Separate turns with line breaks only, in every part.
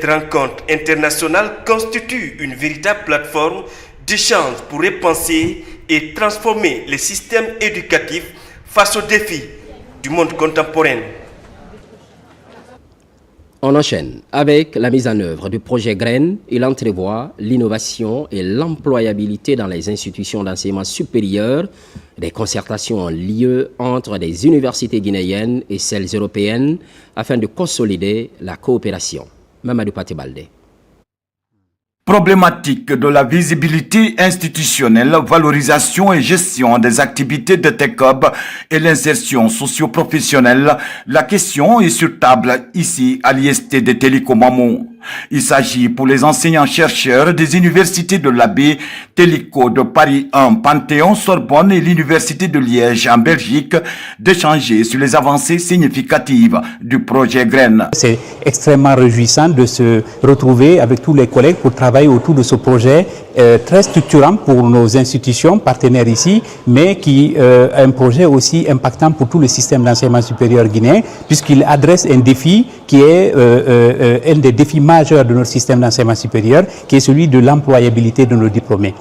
Cette rencontre internationale constitue une véritable plateforme d'échange pour repenser et transformer les systèmes éducatifs face aux défis du monde contemporain.
On enchaîne avec la mise en œuvre du projet Graines. Il entrevoit l'innovation et l'employabilité dans les institutions d'enseignement supérieur. Des concertations ont lieu entre les universités guinéennes et celles européennes afin de consolider la coopération. Mamadou Pati-Baldé.
Problématique de la visibilité institutionnelle, valorisation et gestion des activités de TECOB et l'insertion socio-professionnelle, la question est sur table ici à l'IST de Télico-Mamou. Il s'agit pour les enseignants-chercheurs des universités de l'Abbé, Télico de Paris 1, Panthéon, Sorbonne et l'Université de Liège en Belgique d'échanger sur les avancées significatives du projet Graines.
C'est extrêmement réjouissant de se retrouver avec tous les collègues pour travailler autour de ce projet très structurant pour nos institutions partenaires ici, mais qui est un projet aussi impactant pour tout le système d'enseignement supérieur guinéen, puisqu'il adresse un défi qui est un des défis majeurs de notre système d'enseignement supérieur, qui est celui de l'employabilité de nos diplômés.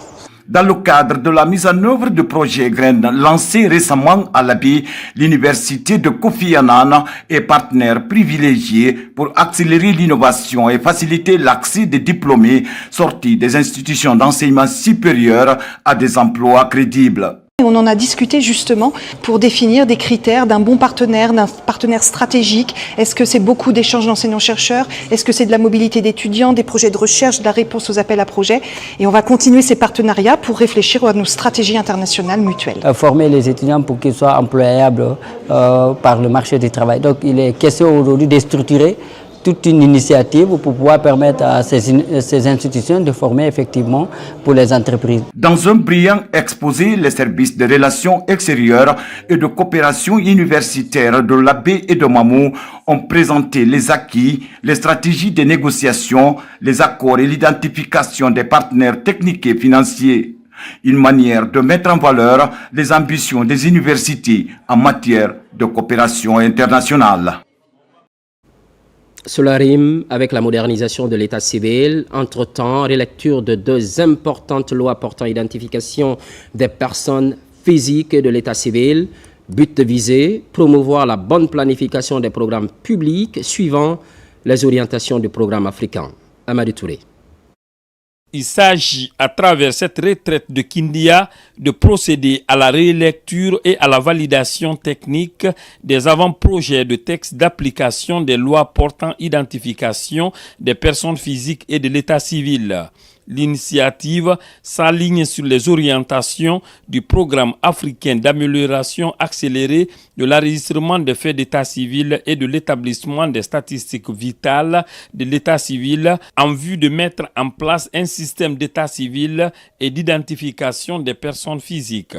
Dans le cadre de la mise en œuvre du projet Graines lancé récemment à l'Abbé, l'université de Kofi Annan est partenaire privilégié pour accélérer l'innovation et faciliter l'accès des diplômés sortis des institutions d'enseignement supérieur à des emplois crédibles.
On en a discuté justement pour définir des critères d'un bon partenaire, d'un partenaire stratégique. Est-ce que c'est beaucoup d'échanges d'enseignants-chercheurs? Est-ce que c'est de la mobilité d'étudiants, des projets de recherche, de la réponse aux appels à projets? Et on va continuer ces partenariats pour réfléchir à nos stratégies internationales mutuelles.
Former les étudiants pour qu'ils soient employables par le marché du travail. Donc il est question aujourd'hui de structurer toute une initiative pour pouvoir permettre à ces institutions de former effectivement pour les entreprises.
Dans un brillant exposé, les services de relations extérieures et de coopération universitaire de l'Abbé et de Mamou ont présenté les acquis, les stratégies de négociation, les accords et l'identification des partenaires techniques et financiers. Une manière de mettre en valeur les ambitions des universités en matière de coopération internationale.
Cela rime avec la modernisation de l'état civil. Entre-temps, relecture de deux importantes lois portant identification des personnes physiques de l'état civil. But visé, promouvoir la bonne planification des programmes publics suivant les orientations du programme africain. Amadou Touré.
Il s'agit, à travers cette retraite de Kindia, de procéder à la relecture et à la validation technique des avant-projets de textes d'application des lois portant identification des personnes physiques et de l'état civil. L'initiative s'aligne sur les orientations du programme africain d'amélioration accélérée de l'enregistrement des faits d'état civil et de l'établissement des statistiques vitales de l'état civil en vue de mettre en place un système d'état civil et d'identification des personnes physiques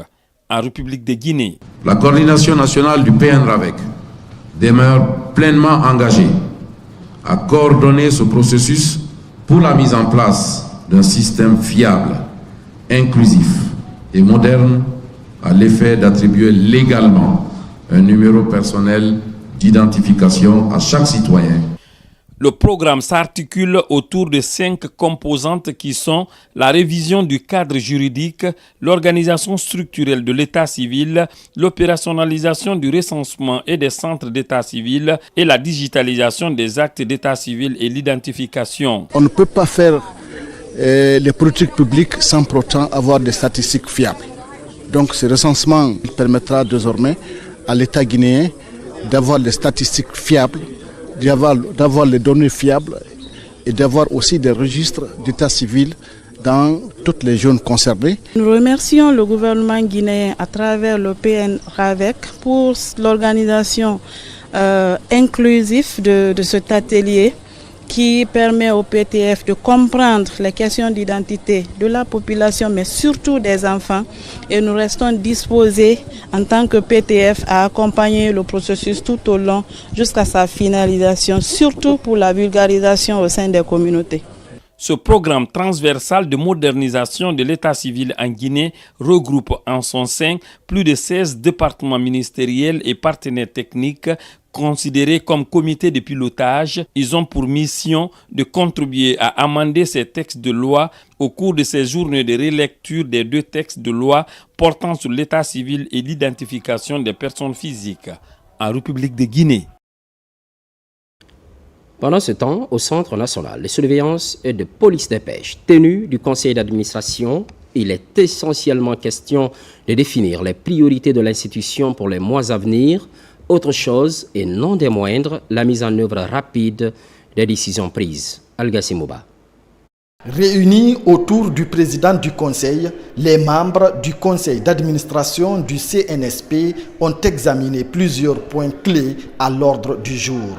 en République de Guinée.
La coordination nationale du PNRAVEC demeure pleinement engagée à coordonner ce processus pour la mise en place d'un système fiable, inclusif et moderne à l'effet d'attribuer légalement un numéro personnel d'identification à chaque citoyen.
Le programme s'articule autour de 5 composantes qui sont la révision du cadre juridique, l'organisation structurelle de l'état civil, l'opérationnalisation du recensement et des centres d'état civil et la digitalisation des actes d'état civil et l'identification.
On ne peut pas faire les politiques publiques sans pour autant avoir des statistiques fiables. Donc ce recensement permettra désormais à l'État guinéen d'avoir des statistiques fiables, d'avoir les données fiables et d'avoir aussi des registres d'état civil dans toutes les zones concernées.
Nous remercions le gouvernement guinéen à travers le PNRAVEC pour l'organisation inclusive de cet atelier qui permet au PTF de comprendre les questions d'identité de la population, mais surtout des enfants. Et nous restons disposés, en tant que PTF, à accompagner le processus tout au long jusqu'à sa finalisation, surtout pour la vulgarisation au sein des communautés.
Ce programme transversal de modernisation de l'état civil en Guinée regroupe en son sein plus de 16 départements ministériels et partenaires techniques considérés comme comités de pilotage. Ils ont pour mission de contribuer à amender ces textes de loi au cours de ces journées de relecture des 2 textes de loi portant sur l'état civil et l'identification des personnes physiques en République de Guinée.
Pendant ce temps, au Centre national de surveillance et de police des pêches, tenu du conseil d'administration, il est essentiellement question de définir les priorités de l'institution pour les mois à venir. Autre chose, et non des moindres, la mise en œuvre rapide des décisions prises. Algassi Mouba.
Réunis autour du président du conseil, les membres du conseil d'administration du CNSP ont examiné plusieurs points clés à l'ordre du jour.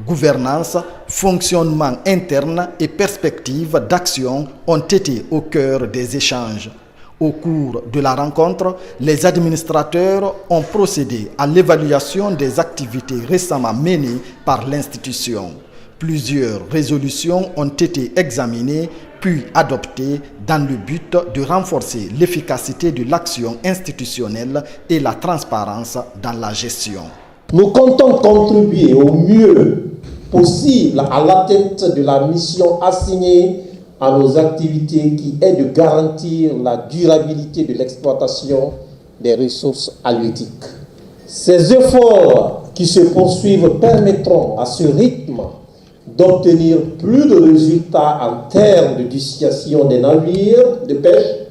Gouvernance, fonctionnement interne et perspectives d'action ont été au cœur des échanges. Au cours de la rencontre, les administrateurs ont procédé à l'évaluation des activités récemment menées par l'institution. Plusieurs résolutions ont été examinées puis adoptées dans le but de renforcer l'efficacité de l'action institutionnelle et la transparence dans la gestion.
Nous comptons contribuer au mieux possible à l'atteinte de la mission assignée à nos activités qui est de garantir la durabilité de l'exploitation des ressources halieutiques. Ces efforts qui se poursuivent permettront à ce rythme d'obtenir plus de résultats en termes de dissuasion des navires de pêche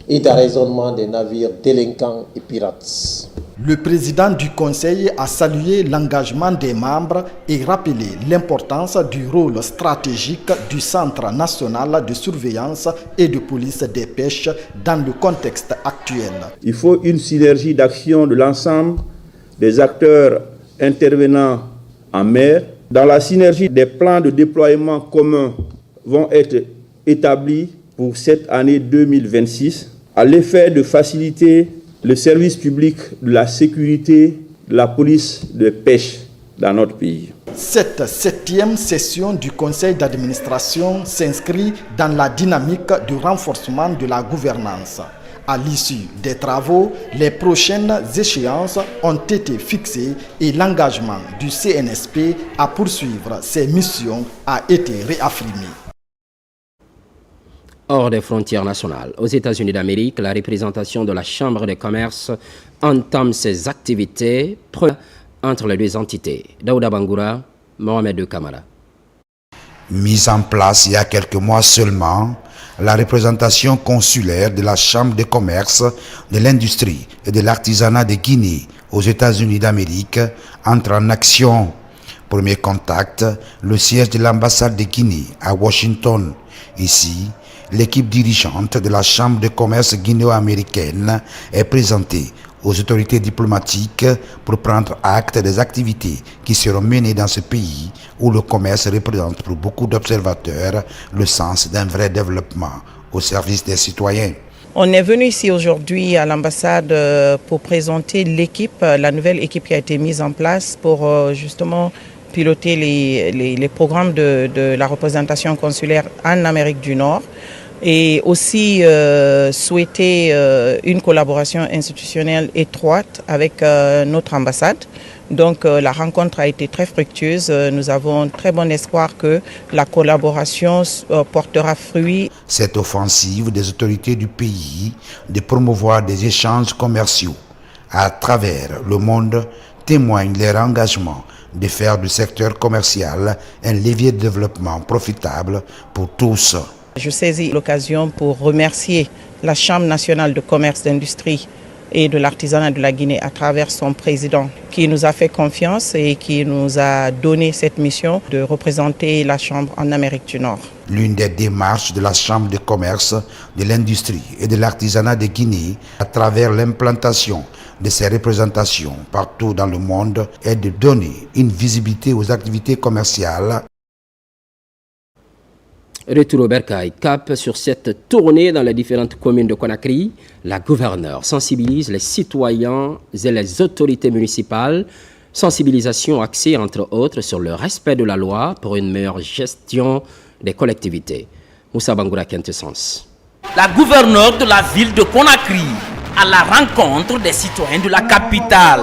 et d'arraisonnement des navires délinquants et pirates.
Le président du conseil a salué l'engagement des membres et rappelé l'importance du rôle stratégique du Centre national de surveillance et de police des pêches dans le contexte actuel.
Il faut une synergie d'action de l'ensemble des acteurs intervenant en mer. Dans la synergie, des plans de déploiement communs vont être établis pour cette année 2026 à l'effet de faciliter le service public de la sécurité de la police de pêche dans notre pays.
Cette 7e session du conseil d'administration s'inscrit dans la dynamique de renforcement de la gouvernance. À l'issue des travaux, les prochaines échéances ont été fixées et l'engagement du CNSP à poursuivre ses missions a été réaffirmé.
Hors des frontières nationales, aux États-Unis d'Amérique, la représentation de la Chambre de commerce entame ses activités entre les 2 entités. Daouda Bangoura, Mohamed Kamara.
Mise en place il y a quelques mois seulement, la représentation consulaire de la Chambre de commerce, de l'industrie et de l'artisanat de Guinée aux États-Unis d'Amérique entre en action. Premier contact, le siège de l'ambassade de Guinée à Washington. Ici, l'équipe dirigeante de la Chambre de commerce guinéo-américaine est présentée aux autorités diplomatiques pour prendre acte des activités qui seront menées dans ce pays où le commerce représente pour beaucoup d'observateurs le sens d'un vrai développement au service des citoyens.
On est venu ici aujourd'hui à l'ambassade pour présenter l'équipe, la nouvelle équipe qui a été mise en place pour justement piloter les programmes de la représentation consulaire en Amérique du Nord et aussi souhaiter une collaboration institutionnelle étroite avec notre ambassade. Donc la rencontre a été très fructueuse. Nous avons très bon espoir que la collaboration portera fruit.
Cette offensive des autorités du pays de promouvoir des échanges commerciaux à travers le monde témoigne leur engagement de faire du secteur commercial un levier de développement profitable pour tous.
Je saisis l'occasion pour remercier la Chambre nationale de commerce, d'industrie et de l'artisanat de la Guinée à travers son président qui nous a fait confiance et qui nous a donné cette mission de représenter la Chambre en Amérique du Nord.
L'une des démarches de la Chambre de commerce, de l'industrie et de l'artisanat de Guinée à travers l'implantation de ces représentations partout dans le monde est de donner une visibilité aux activités commerciales.
Retour au Bercail, cap sur cette tournée dans les différentes communes de Conakry. La gouverneure sensibilise les citoyens et les autorités municipales. Sensibilisation axée entre autres sur le respect de la loi pour une meilleure gestion des collectivités. Moussa Bangoura Quintessence.
La gouverneure de la ville de Conakry à la rencontre des citoyens de la capitale.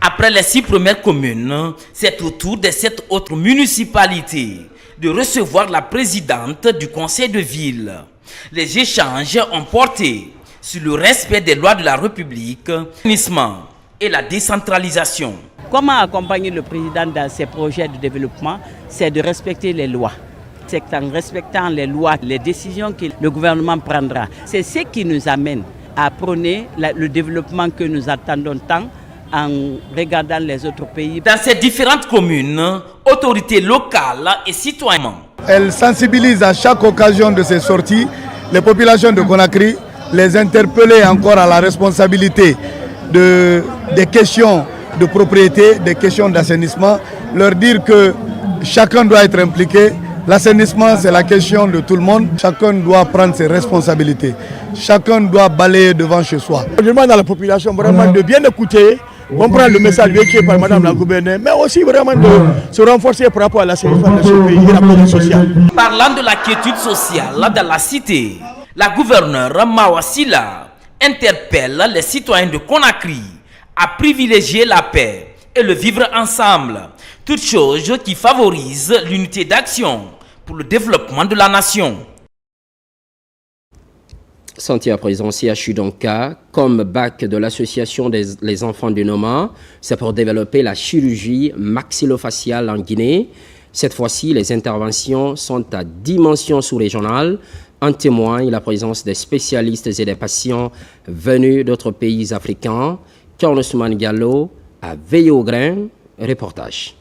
Après les 6 premières communes, c'est au tour des 7 autres municipalités de recevoir la présidente du conseil de ville. Les échanges ont porté sur le respect des lois de la République, l'assainissement et la décentralisation.
Comment accompagner le président dans ses projets de développement? C'est de respecter les lois. C'est en respectant les lois, les décisions que le gouvernement prendra. C'est ce qui nous amène à prôner le développement que nous attendons tant en regardant les autres pays.
Dans ces différentes communes, autorités locales et citoyens.
Elle sensibilise à chaque occasion de ses sorties les populations de Conakry, les interpeller encore à la responsabilité des questions de propriété, des questions d'assainissement, leur dire que chacun doit être impliqué. L'assainissement, c'est la question de tout le monde. Chacun doit prendre ses responsabilités. Chacun doit balayer devant chez soi. Je demande à la population vraiment de bien écouter, comprendre le message véhiculé par Madame la gouverneure, mais aussi vraiment de se renforcer par rapport à l'assainissement de ce pays et la politique sociale.
Parlant de la quiétude sociale dans la cité, la gouverneure Mawasila interpelle les citoyens de Conakry à privilégier la paix et le vivre ensemble, toute chose qui favorise l'unité d'action pour le développement de la nation.
Santé à présent, CHU Donka, comme bac de l'association des enfants du Noma, c'est pour développer la chirurgie maxillofaciale en Guinée. Cette fois-ci, les interventions sont à dimension sous-régionale. En témoigne la présence des spécialistes et des patients venus d'autres pays africains. Korn Ousmane Gallo a veillé au grain. Reportage.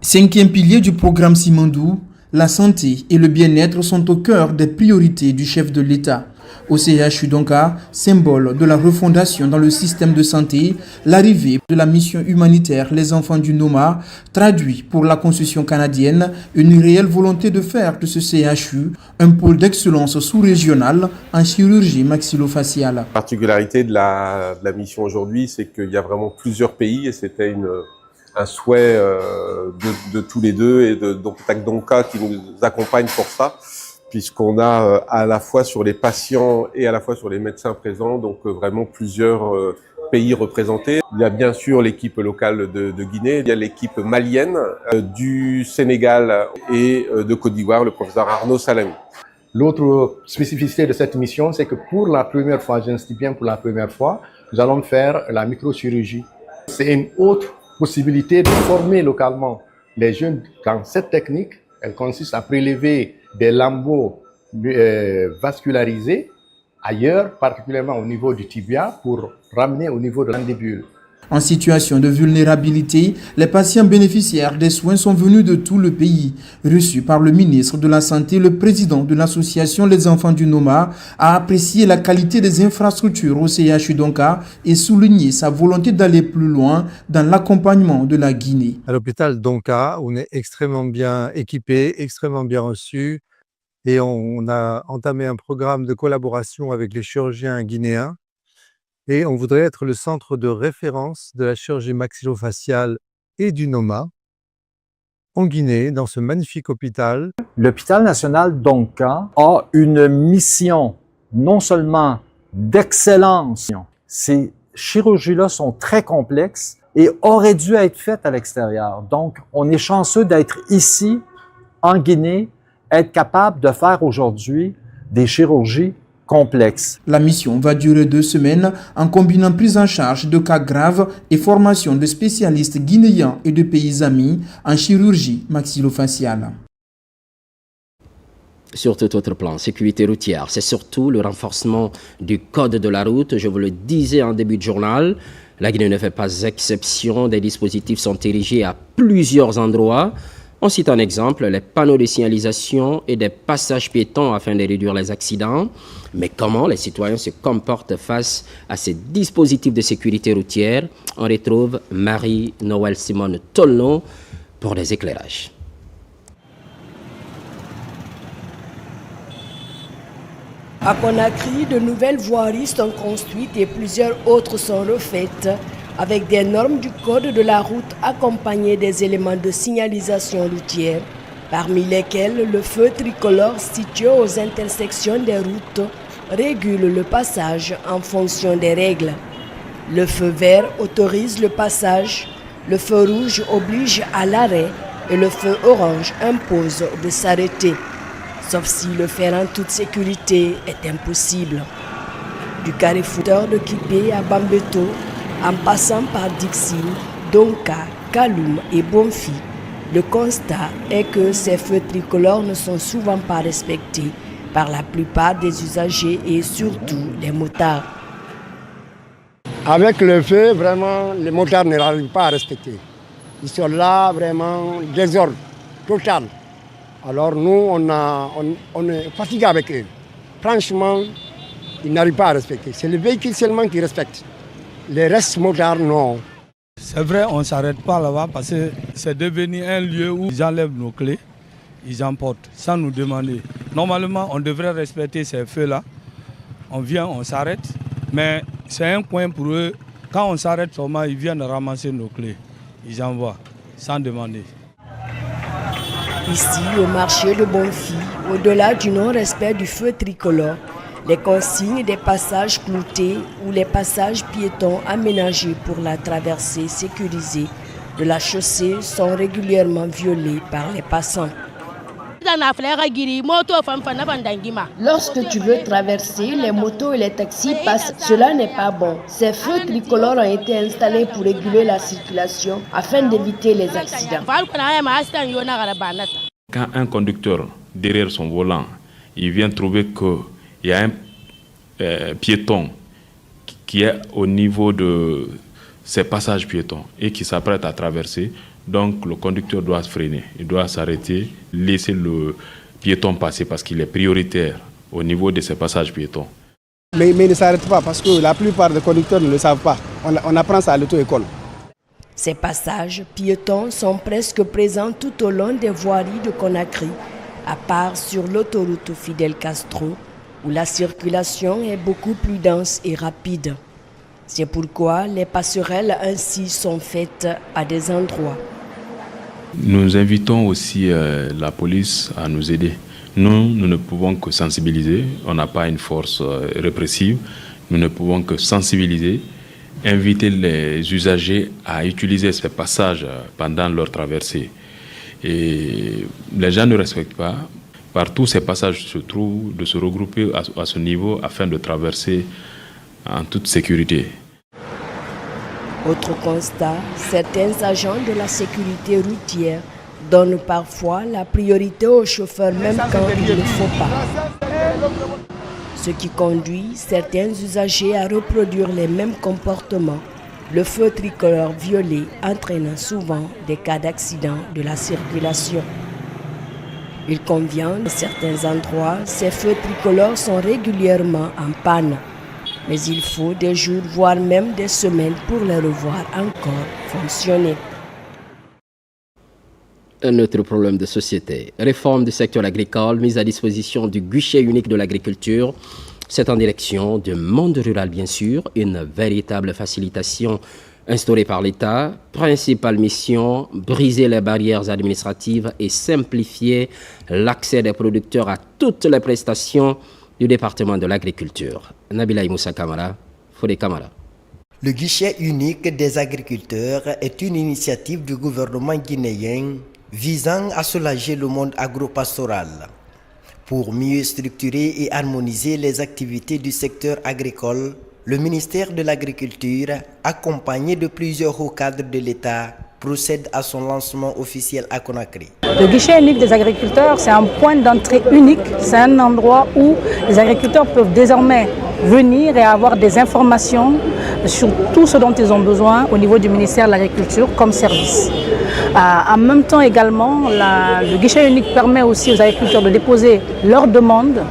5e pilier du programme Simandou, la santé et le bien-être sont au cœur des priorités du chef de l'État. Au CHU Donka, symbole de la refondation dans le système de santé, l'arrivée de la mission humanitaire Les Enfants du Noma traduit pour la Constitution canadienne une réelle volonté de faire de ce CHU un pôle d'excellence sous-régional en chirurgie maxillofaciale.
La particularité de la mission aujourd'hui, c'est qu'il y a vraiment plusieurs pays et c'était un souhait de tous les deux et de TAC Donka qui nous accompagne pour ça, puisqu'on a à la fois sur les patients et à la fois sur les médecins présents, donc vraiment plusieurs pays représentés. Il y a bien sûr l'équipe locale de Guinée, il y a l'équipe malienne, du Sénégal et de Côte d'Ivoire, le professeur Arnaud Salem.
L'autre spécificité de cette mission, c'est que pour la première fois, j'insiste bien pour la première fois, nous allons faire la microchirurgie. C'est une autre possibilité de former localement les jeunes dans cette technique. Elle consiste à prélever des lambeaux vascularisés ailleurs, particulièrement au niveau du tibia, pour ramener au niveau de l'indébule.
En situation de vulnérabilité, les patients bénéficiaires des soins sont venus de tout le pays. Reçu par le ministre de la Santé, le président de l'association Les Enfants du Noma a apprécié la qualité des infrastructures au CHU Donka et souligné sa volonté d'aller plus loin dans l'accompagnement de la Guinée.
À l'hôpital Donka, on est extrêmement bien équipé, extrêmement bien reçu et on a entamé un programme de collaboration avec les chirurgiens guinéens. Et on voudrait être le centre de référence de la chirurgie maxillofaciale et du Noma en Guinée, dans ce magnifique hôpital.
L'hôpital national Donka a une mission non seulement d'excellence. Ces chirurgies-là sont très complexes et auraient dû être faites à l'extérieur. Donc, on est chanceux d'être ici, en Guinée, être capable de faire aujourd'hui des chirurgies complexe.
La mission va durer 2 semaines en combinant prise en charge de cas graves et formation de spécialistes guinéens et de pays amis en chirurgie maxillofaciale.
Sur tout autre plan, sécurité routière, c'est surtout le renforcement du code de la route. Je vous le disais en début de journal, la Guinée ne fait pas exception. Des dispositifs sont érigés à plusieurs endroits. On cite un exemple, les panneaux de signalisation et des passages piétons afin de réduire les accidents. Mais comment les citoyens se comportent face à ces dispositifs de sécurité routière? On retrouve Marie-Noël Simone Tolno pour des éclairages.
À Conakry, de nouvelles voiries sont construites et plusieurs autres sont refaites avec des normes du code de la route accompagnées des éléments de signalisation routière parmi lesquels le feu tricolore situé aux intersections des routes régule le passage en fonction des règles. Le feu vert autorise le passage, le feu rouge oblige à l'arrêt et le feu orange impose de s'arrêter, sauf si le faire en toute sécurité est impossible. Du carrefour de Kipé à Bambeto, en passant par Dixine, Donka, Kaloum et Bonfi, le constat est que ces feux tricolores ne sont souvent pas respectés par la plupart des usagers et surtout les motards.
Avec le feu, vraiment, les motards ne l'arrivent pas à respecter. Ils sont là, vraiment, désordre total. Alors nous, on est fatigué avec eux. Franchement, ils n'arrivent pas à respecter. C'est le véhicule seulement qui respecte. Les restes motards, non.
C'est vrai, on ne s'arrête pas là-bas parce que c'est devenu un lieu où ils enlèvent nos clés, ils emportent sans nous demander. Normalement, on devrait respecter ces feux-là. On vient, on s'arrête, mais c'est un coin pour eux. Quand on s'arrête seulement, ils viennent ramasser nos clés. Ils envoient sans demander.
Ici, au marché de Bonfi, au-delà du non-respect du feu tricolore, les consignes des passages cloutés ou les passages piétons aménagés pour la traversée sécurisée de la chaussée sont régulièrement violés par les passants. Lorsque tu veux traverser, les motos et les taxis passent. Cela n'est pas bon. Ces feux tricolores ont été installés pour réguler la circulation afin d'éviter les accidents.
Quand un conducteur derrière son volant, il vient trouver qu'il y a un piéton qui est au niveau de ces passages piétons et qui s'apprête à traverser, donc le conducteur doit freiner, il doit s'arrêter, laisser le piéton passer parce qu'il est prioritaire au niveau de ces passages piétons.
Mais il ne s'arrête pas parce que la plupart des conducteurs ne le savent pas. On apprend ça à l'auto-école.
Ces passages piétons sont presque présents tout au long des voiries de Conakry, à part sur l'autoroute Fidel Castro, où la circulation est beaucoup plus dense et rapide. C'est pourquoi les passerelles ainsi sont faites à des endroits.
Nous invitons aussi la police à nous aider. Nous ne pouvons que sensibiliser. On n'a pas une force répressive. Nous ne pouvons que sensibiliser, inviter les usagers à utiliser ces passages pendant leur traversée. Et les gens ne respectent pas. Partout, ces passages se trouvent, de se regrouper à ce niveau afin de traverser en toute sécurité.
Autre constat, certains agents de la sécurité routière donnent parfois la priorité aux chauffeurs même quand il ne faut pas. Ce qui conduit certains usagers à reproduire les mêmes comportements, le feu tricolore violet entraînant souvent des cas d'accident de la circulation. Il convient de certains endroits, ces feux tricolores sont régulièrement en panne. Mais il faut des jours, voire même des semaines pour les revoir encore fonctionner.
Un autre problème de société. Réforme du secteur agricole, mise à disposition du guichet unique de l'agriculture. C'est en direction du monde rural, bien sûr, une véritable facilitation instaurée par l'État. Principale mission, briser les barrières administratives et simplifier l'accès des producteurs à toutes les prestations du département de l'agriculture. Nabila Moussa Kamara, Fodé Kamara.
Le guichet unique des agriculteurs est une initiative du gouvernement guinéen visant à soulager le monde agropastoral. Pour mieux structurer et harmoniser les activités du secteur agricole, le ministère de l'Agriculture, accompagné de plusieurs hauts cadres de l'État, procède à son lancement officiel à Conakry.
Le guichet unique des agriculteurs, c'est un point d'entrée unique. C'est un endroit où les agriculteurs peuvent désormais venir et avoir des informations sur tout ce dont ils ont besoin au niveau du ministère de l'Agriculture comme service. En même temps également, le guichet unique permet aussi aux agriculteurs de déposer leurs demandes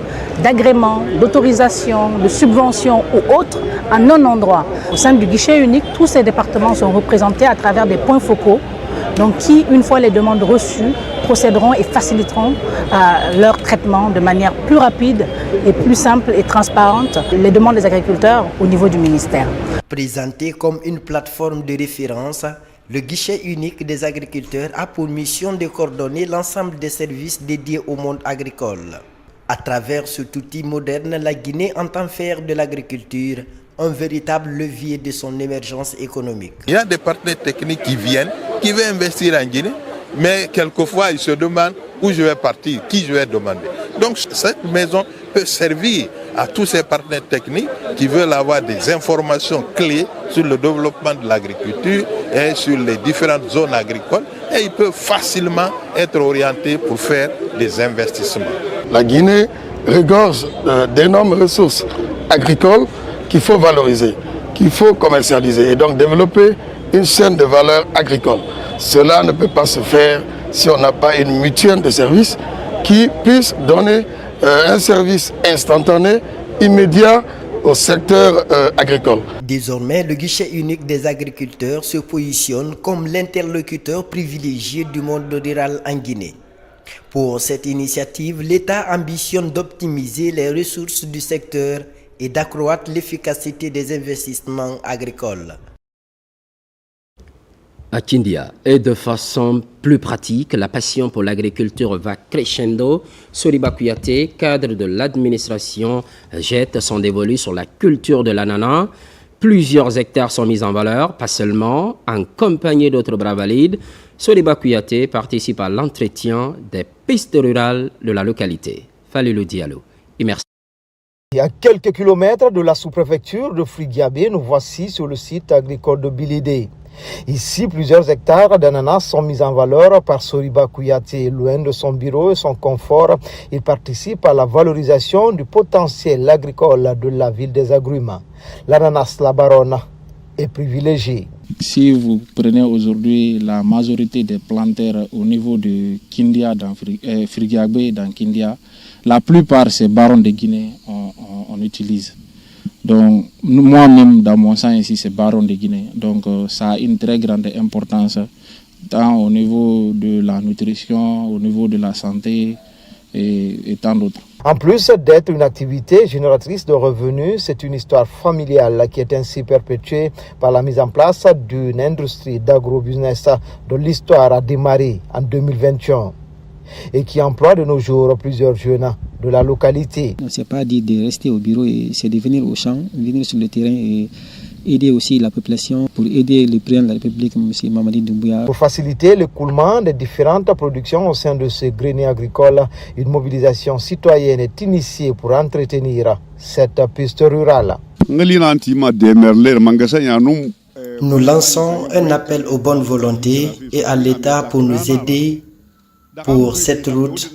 d'agrément, d'autorisation, de subvention ou autres en un endroit. Au sein du guichet unique, tous ces départements sont représentés à travers des points focaux, donc qui, une fois les demandes reçues, procéderont et faciliteront leur traitement de manière plus rapide et plus simple et transparente, les demandes des agriculteurs au niveau du ministère.
Présenté comme une plateforme de référence, Le guichet unique des agriculteurs a pour mission de coordonner l'ensemble des services dédiés au monde agricole. À travers cet outil moderne, la Guinée entend faire de l'agriculture un véritable levier de son émergence économique.
Il y a des partenaires techniques qui viennent, qui veulent investir en Guinée, mais quelquefois ils se demandent où je vais partir, qui je vais demander. Donc cette maison peut servir à tous ces partenaires techniques qui veulent avoir des informations clés sur le développement de l'agriculture et sur les différentes zones agricoles, et ils peuvent facilement être orientés pour faire des investissements.
La Guinée regorge d'énormes ressources agricoles qu'il faut valoriser, qu'il faut commercialiser et donc développer une chaîne de valeur agricole. Cela ne peut pas se faire si on n'a pas une mutuelle de services qui puisse donner un service instantané, immédiat au secteur agricole.
Désormais, le guichet unique des agriculteurs se positionne comme l'interlocuteur privilégié du monde rural en Guinée. Pour cette initiative, l'État ambitionne d'optimiser les ressources du secteur et d'accroître l'efficacité des investissements agricoles.
À Kindia, et de façon plus pratique, la passion pour l'agriculture va crescendo. Soriba Kouyaté, cadre de l'administration, jette son dévolu sur la culture de l'ananas. Plusieurs hectares sont mis en valeur, pas seulement, en compagnie d'autres bras valides. Soriba Kouyaté participe à l'entretien des pistes rurales de la localité. Falilou Diallo. Et merci.
À quelques kilomètres de la sous-préfecture de Frigiabé, nous voici sur le site agricole de Bilidé. Ici, plusieurs hectares d'ananas sont mis en valeur par Soriba Kouyaté. Loin de son bureau et son confort, il participe à la valorisation du potentiel agricole de la ville des agrumes. L'ananas La Baronne est privilégié.
Si vous prenez aujourd'hui la majorité des planteurs au niveau de Kindia, dans Frigiabé, dans Kindia, la plupart c'est Baron de Guinée on utilise. Donc moi-même dans mon sang ici c'est Baron de Guinée. Donc ça a une très grande importance tant au niveau de la nutrition, au niveau de la santé et tant d'autres.
En plus d'être une activité génératrice de revenus, c'est une histoire familiale qui est ainsi perpétuée par la mise en place d'une industrie d'agrobusiness dont l'histoire a démarré en 2021 et qui emploie de nos jours plusieurs jeunes de la localité.
Ce n'est pas dit de rester au bureau, c'est de venir au champ, venir sur le terrain et aider aussi la population pour aider le président de la République, M. Mamadi Doumbouya.
Pour faciliter l'écoulement des différentes productions au sein de ce grenier agricole, une mobilisation citoyenne est initiée pour entretenir cette piste rurale.
Nous lançons un appel aux bonnes volontés et à l'État pour nous aider pour cette route,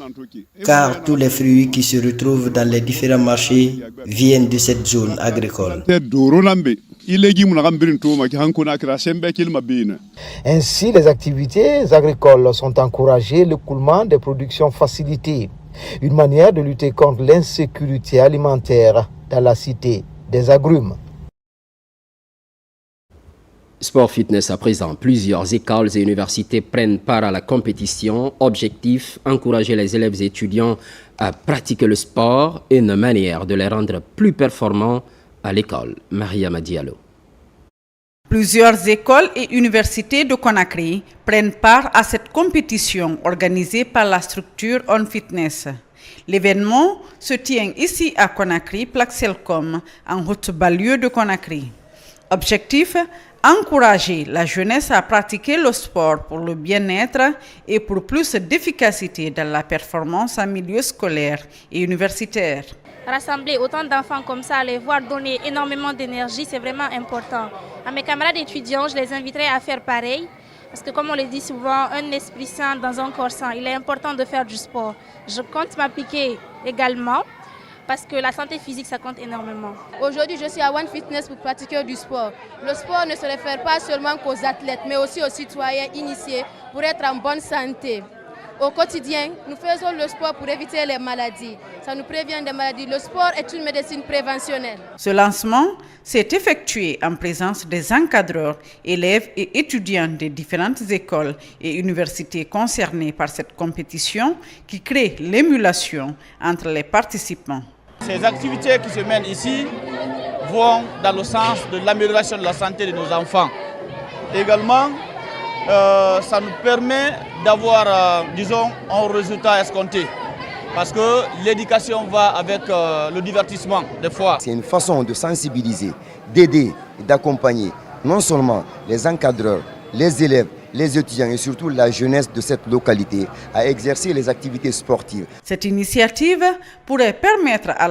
car tous les fruits qui se retrouvent dans les différents marchés viennent de cette zone agricole.
Ainsi, les activités agricoles sont encouragées, l'écoulement des productions facilitées, une manière de lutter contre l'insécurité alimentaire dans la cité des agrumes.
Sport fitness à présent. Plusieurs écoles et universités prennent part à la compétition. Objectif, encourager les élèves et étudiants à pratiquer le sport et une manière de les rendre plus performants à l'école. Mariama Diallo.
Plusieurs écoles et universités de Conakry prennent part à cette compétition organisée par la structure On Fitness. L'événement se tient ici à Conakry, Plaxelcom, en haute banlieue de Conakry. Objectif, encourager la jeunesse à pratiquer le sport pour le bien-être et pour plus d'efficacité dans la performance en milieu scolaire et universitaire.
Rassembler autant d'enfants comme ça, les voir donner énormément d'énergie, c'est vraiment important. À mes camarades étudiants, je les inviterai à faire pareil. Parce que comme on le dit souvent, un esprit sain dans un corps sain, il est important de faire du sport. Je compte m'appliquer également. Parce que la santé physique, ça compte énormément.
Aujourd'hui, je suis à One Fitness pour pratiquer du sport. Le sport ne se réfère pas seulement qu'aux athlètes, mais aussi aux citoyens initiés pour être en bonne santé. Au quotidien, nous faisons le sport pour éviter les maladies. Ça nous prévient des maladies. Le sport est une médecine préventionnelle.
Ce lancement s'est effectué en présence des encadreurs, élèves et étudiants des différentes écoles et universités concernées par cette compétition qui crée l'émulation entre les participants.
Ces activités qui se mènent ici vont dans le sens de l'amélioration de la santé de nos enfants. Également, ça nous permet d'avoir, disons, un résultat escompté. Parce que l'éducation va avec le divertissement, des fois.
C'est une façon de sensibiliser, d'aider et d'accompagner non seulement les encadreurs, les élèves, les étudiants et surtout la jeunesse de cette localité à exercer les activités sportives.
Cette initiative pourrait permettre à